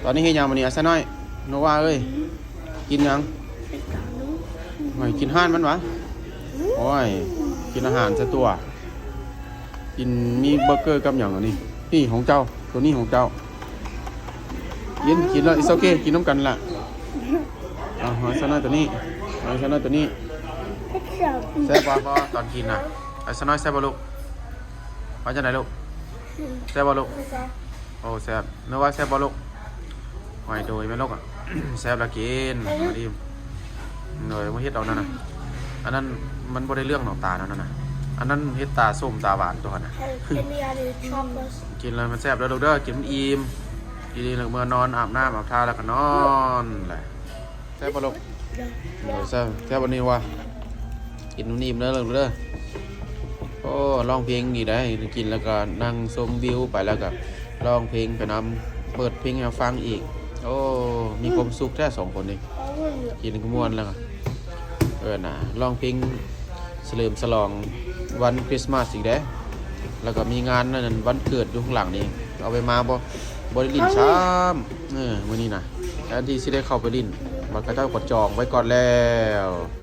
ตอนนี้เฮียยังมันนี่ซะน้อยโนว่าเอ้ยกินยังไม่กินห่านมันวะโอ้ยกินอาหารซะตัวกินมีเบอร์เกอร์กับอย่างอันนี้นี่ของเจ้าตัวนี้ของเจ้ากินแล้วอิสโอเคกินน้ำกันล่ะหอยซะน้อยตัวนี้หอยซะน้อยตัวนี้แซ่บพอตอนกินน่ะไอ้ซะน้อยแซ่บบ่ลูกว่าจะไหนลูกแซ่บบ่ลูกโอ้แซ่บนึกว่าแซ่บบ่ลูกหอยโดยไม่ลูกอ่ะ แซ่บละกินมาดิหน่อยมาเฮ็ดเอานั่นน่ะอันนั้นมันบ่ได้เรื่องหนอกตานั่นน่ะอันนั้นเฮ็ดตาส้มตาหวานตัวน่ะ กินแล้วมันแซ่บแล้วลูกเด้อกินมันอิ่มกินแล้วเมื่อนอนอาบน้ำอาบท่าแล้วก็นอนแหละแซ่บบ่ลูกแซ่บวันนี้วะกินมันอิ่มแล้วลูกเด้อโอ้ร้องเพลงดีได้กินแล้วก็นั่งชมวิวไปแล้วก็ร้องเพลงไปนำเปิดเพลงให้ฟังอีกโอ้มีความสุขแค่2คนนี่กินก็ม่วนแล้วก็น่ะร้องเพลงเฉลิมฉลองวันคริสต์มาสอีกเด้แล้วก็มีงานนั่นวันเกิดอยู่ข้างหลังนี่เอาไปมาบ่ได้ลิ้นซ้ำมื้อนี้น่ะแทนที่สิได้เข้าไปลิ้นมันก็เจ้าก็จองไว้ก่อนแล้ว